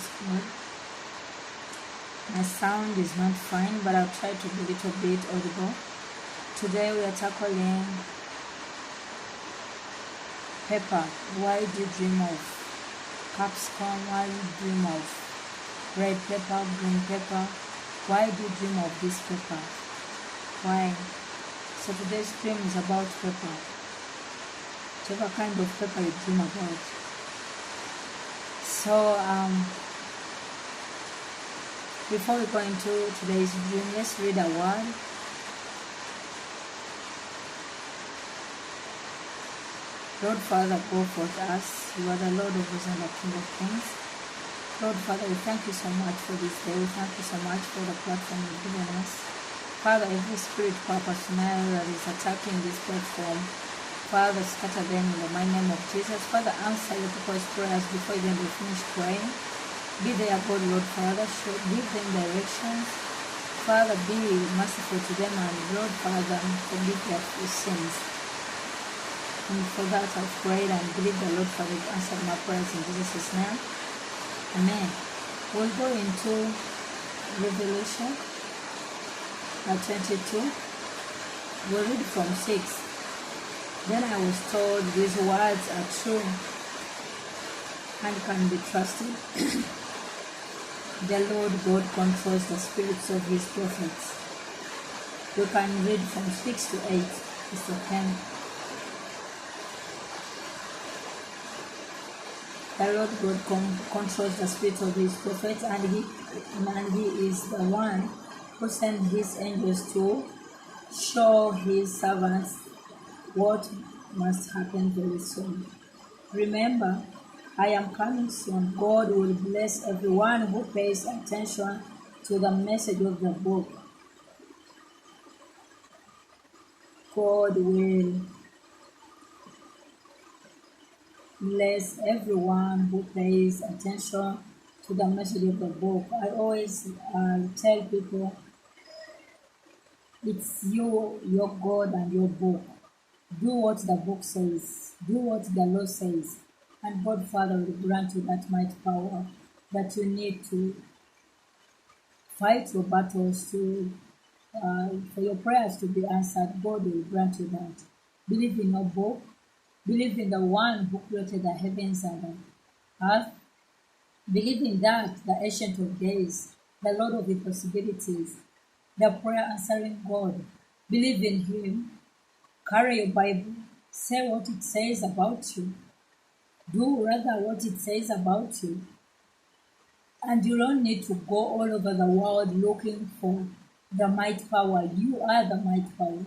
Praise God. My sound is not fine, but I'll try to be a little bit audible. Today we are tackling pepper. Why do you dream of capsicum? Why do you dream of red pepper, green pepper? Why do you dream of this pepper? Why? So today's dream is about pepper. Whichever kind of pepper you dream about. So before we go into today's dream, let's read a word. Lord Father, go forth us. You are the Lord of hosts and the King of kings. Lord Father, we thank you so much for this day. We thank you so much for the platform you've given us. Father, every spirit, purpose, now that is attacking this platform, Father, scatter them in the mighty name of Jesus. Father, answer your people's prayers before even they finish praying. Be their God, Lord Father. Give them directions. Father, be merciful to them, and Lord Father, forgive their sins. And for that I've prayed and believe the Lord Father answered my prayers in Jesus' name. Amen. We'll go into Revelation 22. We'll read from 6. Then I was told these words are true and can be trusted. The Lord God controls the spirits of his prophets. You can read from 6 to 8. It's okay. The Lord God controls the spirits of his prophets, and he is the one who sent his angels to show his servants what must happen very soon. Remember, I am coming soon. God will bless everyone who pays attention to the message of the book. God will bless everyone who pays attention to the message of the book. I always tell people, it's you, your God, and your book. Do what the book says. Do what the law says. And God Father will grant you that mighty power that you need to fight your battles, for your prayers to be answered. God will grant you that. Believe in your book. Believe in the one who created the heavens and the earth. Believe in that, the Ancient of Days, the Lord of Impossibilities, the prayer answering God. Believe in him. Carry your Bible. Say what it says about you. Do rather what it says about you. And you don't need to go all over the world looking for the might power. You are the might power.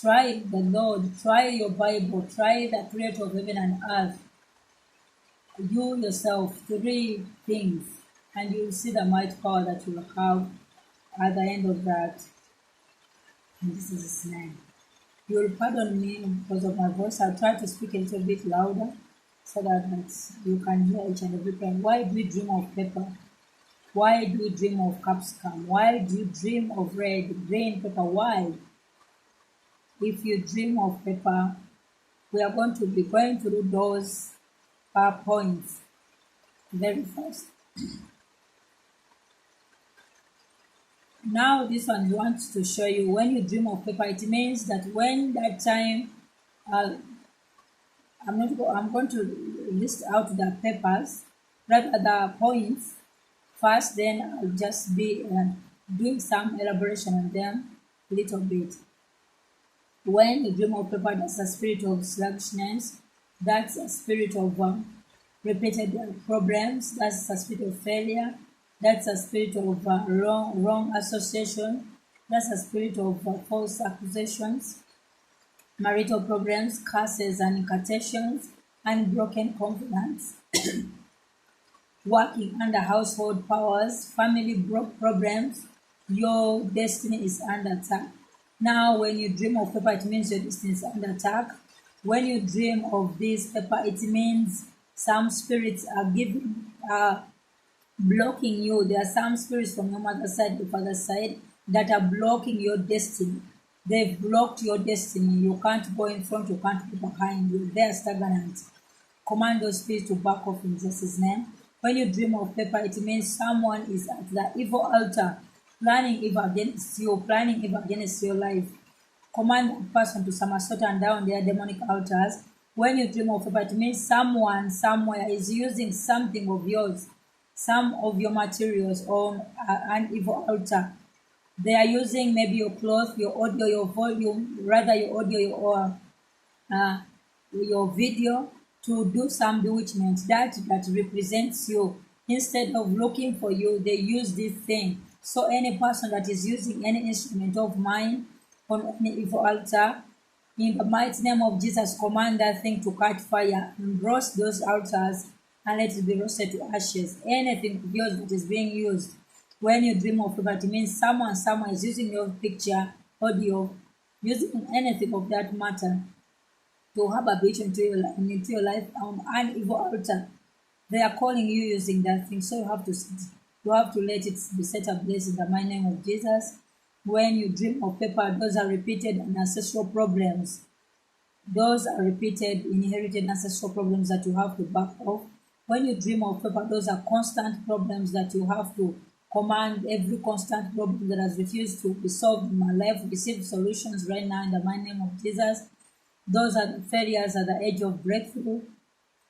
Try the Lord. Try your Bible. Try the creator of heaven and earth. You yourself, 3 things. And you will see the might power that you will have at the end of that. And this is his name. You will pardon me because of my voice. I'll try to speak a little bit louder so that you can hear each and every time. Why do you dream of pepper? Why do you dream of capsicum? Why do you dream of red, green pepper? Why? If you dream of pepper, we are going to be going through those points very fast. Now this one wants to show you when you dream of pepper, it means that when that time, I'm going to list out the peppers, rather the points first, then I'll just be doing some elaboration on them a little bit. When you dream of pepper, that's a spirit of sluggishness, that's a spirit of repeated problems, that's a spirit of failure, that's a spirit of wrong association. That's a spirit of false accusations, marital problems, curses and incantations, and broken confidence. Working under household powers, family problems, your destiny is under attack. Now, when you dream of pepper, it means your destiny is under attack. When you dream of this pepper, it means some spirits are blocking you. There are some spirits from your mother's side, your father's side, that are blocking your destiny. They've blocked your destiny. You can't go in front, you can't go behind. You're there stagnant. Command those spirits to back off in Jesus' name. When you dream of paper, it means someone is at the evil altar, planning evil against you, planning evil against your life. Command that person to somersault and down their demonic altars. When you dream of paper, it means someone somewhere is using something of yours, some of your materials on an evil altar. They are using maybe your clothes, your audio, your volume, rather your audio, uh, your video to do some bewitchment that represents you. Instead of looking for you, they use this thing. So any person that is using any instrument of mine on any evil altar, in the mighty name of Jesus, command that thing to catch fire and roast those altars and let it be roasted to ashes. Anything of yours that is being used when you dream of it means someone is using your picture, audio, using anything of that matter to have a vision into your life on an evil altar. They are calling you using that thing, so you have to let it be set ablaze in the mighty name of Jesus. When you dream of paper, those are repeated and ancestral problems. Those are repeated, inherited ancestral problems that you have to back off. When you dream of paper, those are constant problems that you have to command. Every constant problem that has refused to be solved in my life, receive solutions right now in the mighty name of Jesus. Those are the failures at the edge of breakthrough.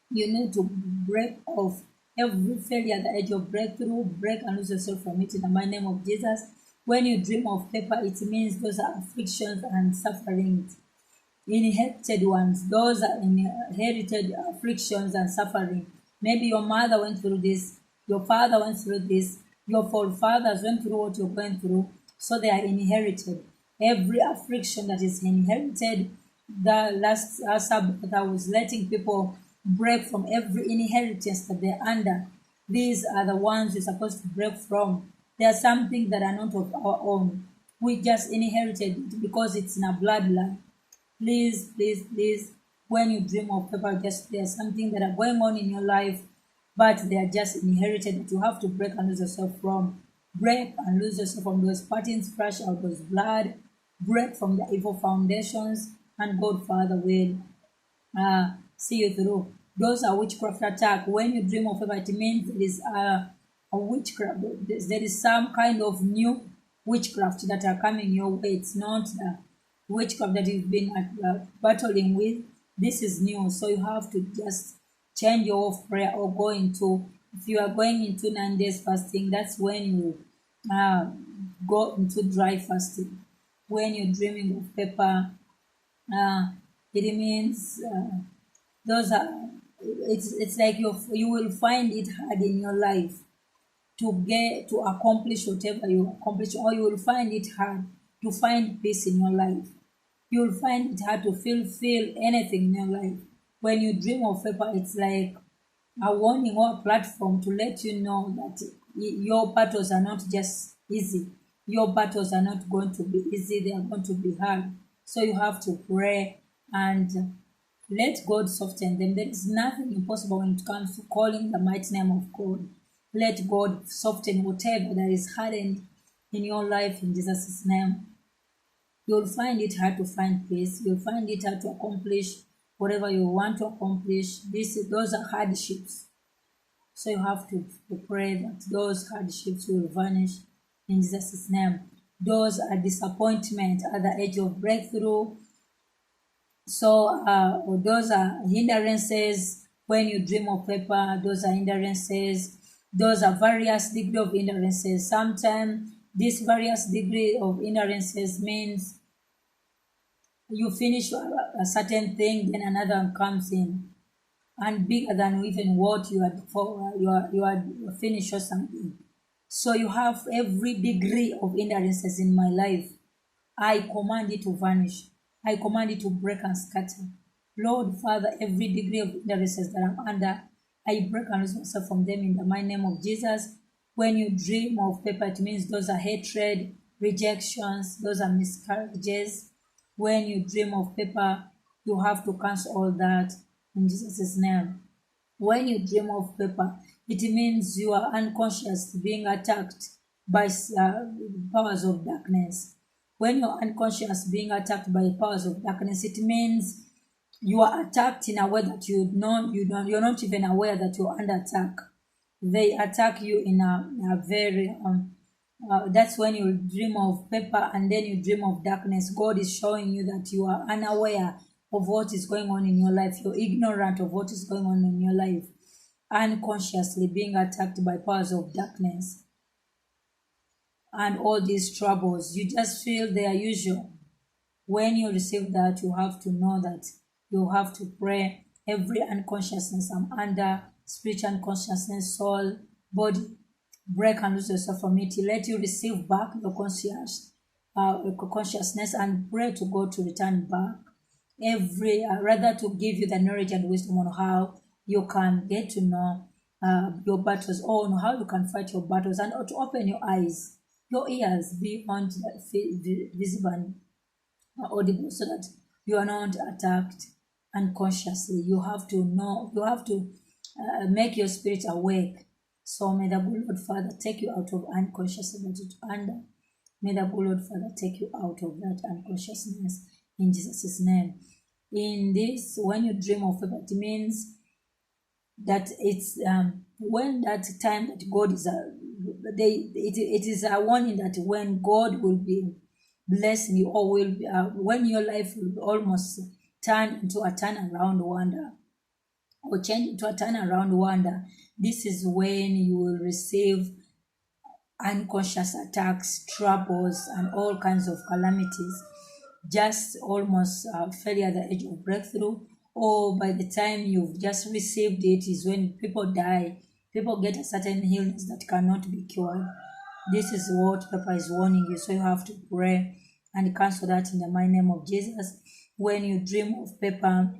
You need to break off every failure at the edge of breakthrough, break and lose yourself from it in the mighty name of Jesus. When you dream of paper, it means those are afflictions and sufferings. Inherited ones, those are inherited afflictions and suffering. Maybe your mother went through this, your father went through this, your forefathers went through what you're going through, so they are inherited. Every affliction that is inherited, the last Sabbath I was letting people break from every inheritance that they're under. These are the ones you're supposed to break from. There are some things that are not of our own. We just inherited it because it's in our bloodline. Please, when you dream of paper, just there's something that are going on in your life, but they are just inherited that you have to break and lose yourself from. Break and lose yourself from those patterns, flush out those blood, break from the evil foundations, and God Father will see you through. Those are witchcraft attack. When you dream of paper, it means there is a witchcraft. There is some kind of new witchcraft that are coming your way. It's not the witchcraft that you've been battling with. This is new, so you have to just change your prayer or go into. If you are going into 9 days fasting, that's when you go into dry fasting. When you're dreaming of paper, it means those are. It's like you will find it hard in your life to accomplish whatever you accomplish, or you will find it hard to find peace in your life. You will find it hard to fulfill anything in your life. When you dream of paper, it's like a warning or a platform to let you know that your battles are not just easy. Your battles are not going to be easy, they are going to be hard. So you have to pray and let God soften them. There is nothing impossible when it comes to calling the mighty name of God. Let God soften whatever that is hardened in your life in Jesus' name. You'll find it hard to find peace. You'll find it hard to accomplish whatever you want to accomplish. Those are hardships. So you have to pray that those hardships will vanish in Jesus' name. Those are disappointment at the edge of breakthrough. So those are hindrances. When you dream of paper, those are hindrances. Those are various degree of hindrances. Sometimes this various degree of hindrances means you finish a certain thing, then another one comes in, and bigger than even what you had finished or something. So you have every degree of hindrances in my life. I command it to vanish. I command it to break and scatter. Lord Father, every degree of hindrances that I'm under, I break and lose myself from them in the mighty name of Jesus. When you dream of paper, it means those are hatred, rejections, those are miscarriages. When you dream of paper, you have to cancel all that in Jesus' name. When you dream of paper, it means you are unconscious being attacked by powers of darkness. When you're unconscious being attacked by powers of darkness, it means you are attacked in a way that you're not even aware that you're under attack. They attack you in a very that's when you dream of paper and then you dream of darkness. God is showing you that you are unaware of what is going on in your life. You're ignorant of what is going on in your life, unconsciously being attacked by powers of darkness and all these troubles. You just feel they are usual. When you receive that, you have to know that you have to pray every unconsciousness. I'm under spiritual unconsciousness, soul, body. Break and lose yourself from it. Let you receive back your consciousness and pray to God to return back. Rather to give you the knowledge and wisdom on how you can get to know your battles, or on how you can fight your battles, and to open your eyes, your ears beyond the visible and audible, so that you are not attacked unconsciously. You have to know, you have to make your spirit awake. So may the good Lord Father take you out of unconsciousness under. May the good Lord Father take you out of that unconsciousness in Jesus' name. In this, when you dream of paper, it means that it's when that time that God is it is a warning that when God will be blessing you, or will be, when your life will almost turn into a turnaround wonder, or change into a turnaround wonder. This is when you will receive unconscious attacks, troubles, and all kinds of calamities. Just almost failure at the edge of breakthrough, or by the time you've just received it is when people die. People get a certain illness that cannot be cured. This is what Papa is warning you. So you have to pray and cancel that in the mighty name of Jesus. When you dream of paper,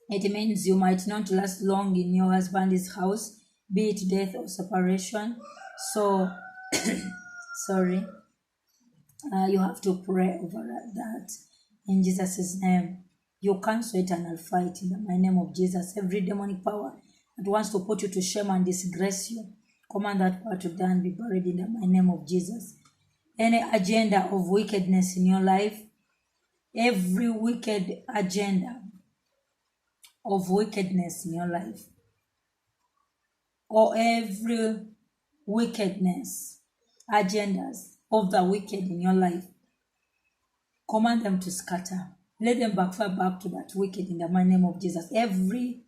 it means you might not last long in your husband's house, be it death or separation. So, sorry, you have to pray over that in Jesus' name. You cancel it and I'll fight in the mighty name of Jesus. Every demonic power that wants to put you to shame and disgrace you, command that power to die and be buried in the mighty name of Jesus. Any agenda of wickedness in your life, every wicked agenda of wickedness in your life, or every wickedness, agendas of the wicked in your life, command them to scatter. Let them backfire back to that wicked in the mighty name of Jesus. Every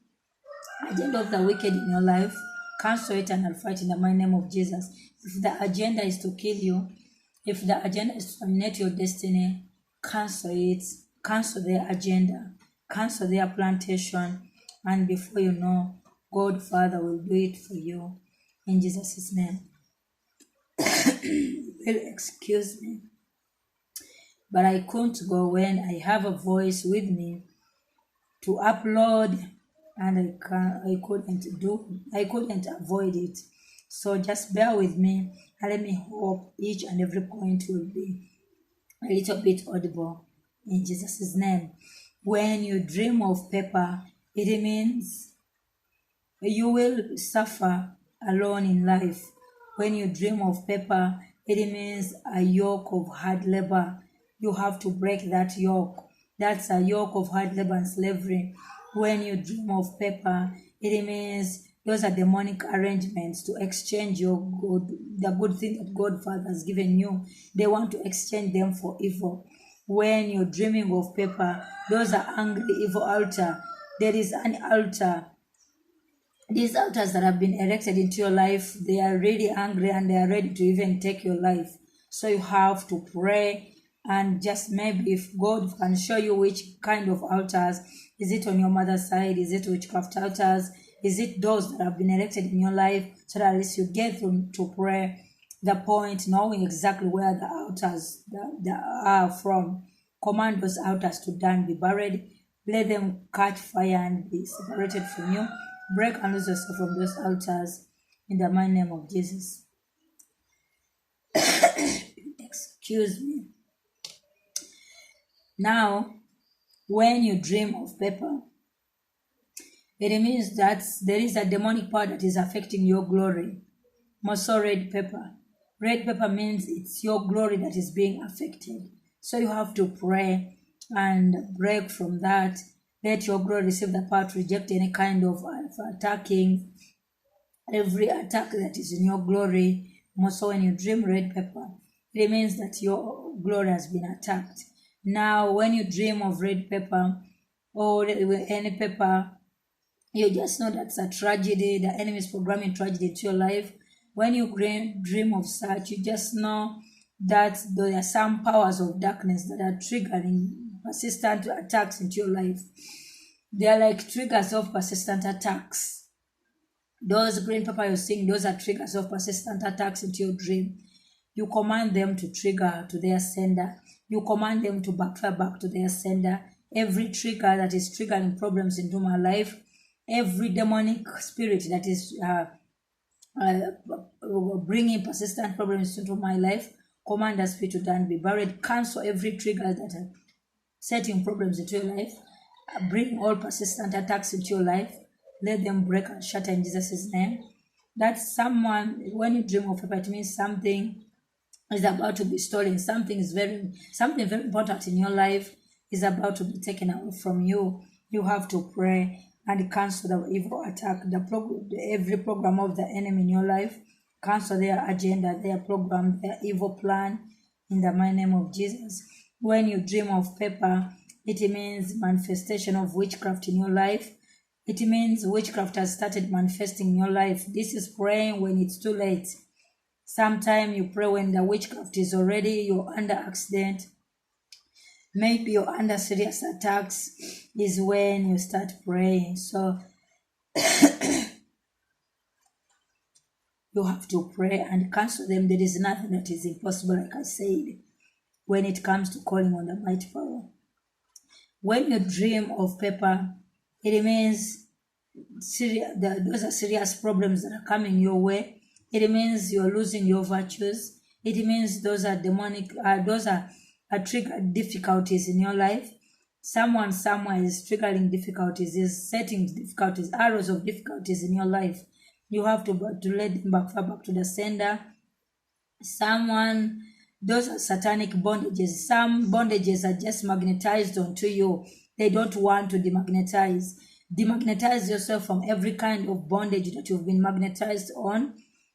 agenda of the wicked in your life, cancel it and I'll fight in the mighty name of Jesus. If the agenda is to kill you, if the agenda is to terminate your destiny, cancel it, cancel their agenda, cancel their plantation, and before you know, God Father will do it for you in Jesus' name. Well, excuse me, but I couldn't go when I have a voice with me to upload, and I couldn't avoid it. So just bear with me and let me hope each and every point will be a little bit audible in Jesus' name. When you dream of paper, it means you will suffer alone in life. When you dream of paper, it means a yoke of hard labor. You have to break that yoke. That's a yoke of hard labor and slavery. When you dream of paper, it means those are demonic arrangements to exchange the good thing that God Father has given you. They want to exchange them for evil. When you're dreaming of paper, those are angry, evil altar. There is an altar. These altars that have been erected into your life, they are really angry and they are ready to even take your life. So you have to pray, and just maybe if God can show you which kind of altars. Is it on your mother's side? Is it witchcraft altars? Is it those that have been erected in your life, so that at least you get to pray the point, knowing exactly where the altars that are from. Command those altars to die and be buried. Let them catch fire and be separated from you. Break and lose yourself from those altars in the mighty name of Jesus. Excuse me. Now, when you dream of paper, it means that there is a demonic power that is affecting your glory. More so red pepper. Red pepper means it's your glory that is being affected. So you have to pray and break from that. Let your glory receive the power to reject any kind of attacking every attack that is in your glory. Also, when you dream red pepper, it means that your glory has been attacked. Now, when you dream of red pepper or any pepper, you just know that's a tragedy. The enemy is programming tragedy to your life. When you dream of such, you just know that there are some powers of darkness that are triggering persistent attacks into your life. They are like triggers of persistent attacks. Those green pepper you're seeing, those are triggers of persistent attacks into your dream. You command them to trigger to their sender. You command them to backfire back to their sender. Every trigger that is triggering problems into my life, every demonic spirit that is bringing persistent problems into my life, command that spirit to die and be buried. Cancel every trigger that are setting problems into your life. Bring all persistent attacks into your life. Let them break and shatter in Jesus' name. That's someone, when you dream of pepper, it means something is about to be stolen. Something very important in your life is about to be taken away from you. You have to pray and cancel the evil attack, every program of the enemy in your life. Cancel their agenda, their program, their evil plan in the mighty name of Jesus. When you dream of pepper, it means manifestation of witchcraft in your life. It means witchcraft has started manifesting in your life. This is praying when it's too late. Sometimes you pray when the witchcraft is already, you're under accident. Maybe you're under serious attacks, is when you start praying. So you have to pray and cancel them. There is nothing that is impossible, like I said, when it comes to calling on the mighty power. When you dream of pepper, it means those are serious problems that are coming your way. It means you're losing your virtues. It means those are demonic, those are triggered difficulties in your life. Someone somewhere is triggering difficulties, is setting difficulties, arrows of difficulties in your life. You have to let them back to the sender. Those are satanic bondages. Some bondages are just magnetized onto you. They don't want to demagnetize. Demagnetize yourself from every kind of bondage that you've been magnetized on.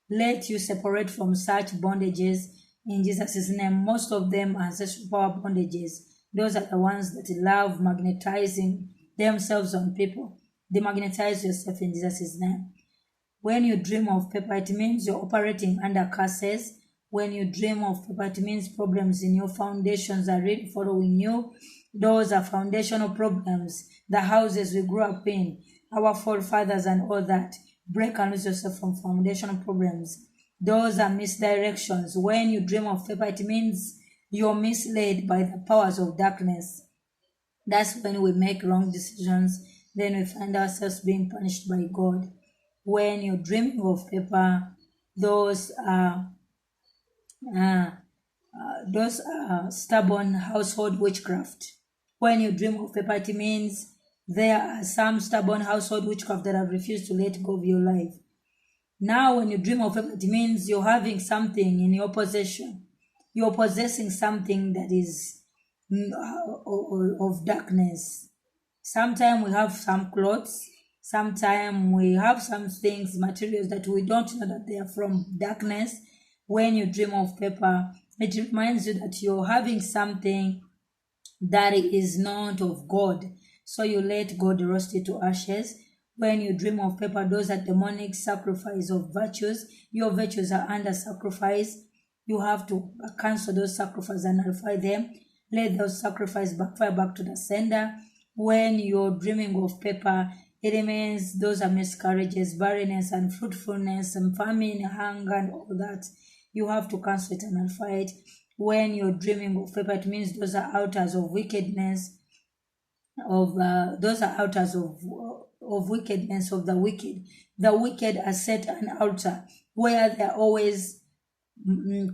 Let you separate from such bondages in Jesus' name. Most of them are ancestral power bondages. Those are the ones that love magnetizing themselves on people. Demagnetize yourself in Jesus' name. When you dream of pepper, it means you're operating under curses. When you dream of pepper, it means problems in your foundations are really following you. Those are foundational problems. The houses we grew up in, our forefathers and all that. Break and lose yourself from foundational problems. Those are misdirections. When you dream of pepper, it means you're misled by the powers of darkness. That's when we make wrong decisions. Then we find ourselves being punished by God. When you're dreaming of pepper, those are stubborn household witchcraft. When you dream of pepper, it means there are some stubborn household witchcraft that have refused to let go of your life. Now, when you dream of pepper, it means you're having something in your possession. You're possessing something that is of darkness. Sometimes we have some clothes. Sometimes we have some things, materials that we don't know that they are from darkness. When you dream of pepper, it reminds you that you're having something that is not of God. So you let God roast it to ashes. When you dream of pepper, those are demonic sacrifice of virtues. Your virtues are under sacrifice. You have to cancel those sacrifices and nullify them. Let those sacrifices backfire back to the sender. When you're dreaming of pepper, it means those are miscarriages, barrenness, and fruitfulness, and famine, hunger, and all that. You have to cancel it and nullify it. When you're dreaming of pepper, it means those are altars of wickedness, those are altars of wickedness of the wicked. The wicked are set an altar where they're always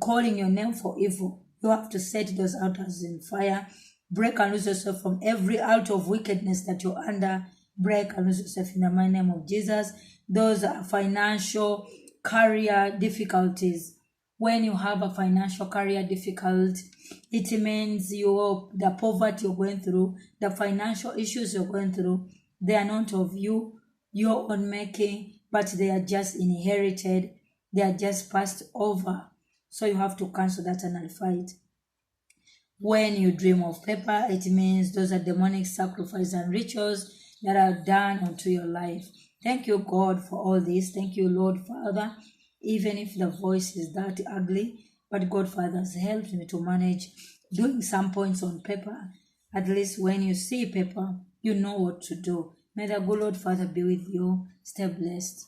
calling your name for evil. You have to set those altars in fire. Break and lose yourself from every altar of wickedness that you're under. Break and lose yourself in the mighty name of Jesus. Those are financial career difficulties. When you have a financial career difficulty, it means the poverty you're going through, the financial issues you're going through, they are not of you, your own making. but they are just inherited, they are just passed over. So you have to cancel that and nullify it. When you dream of paper, it means those are demonic sacrifices and rituals that are done unto your life. Thank you, God, for all this. Thank you, Lord Father, even if the voice is that ugly, but God Father has helped me to manage doing some points on paper. At least when you see paper, you know what to do. May the good Lord Father be with you. Stay blessed.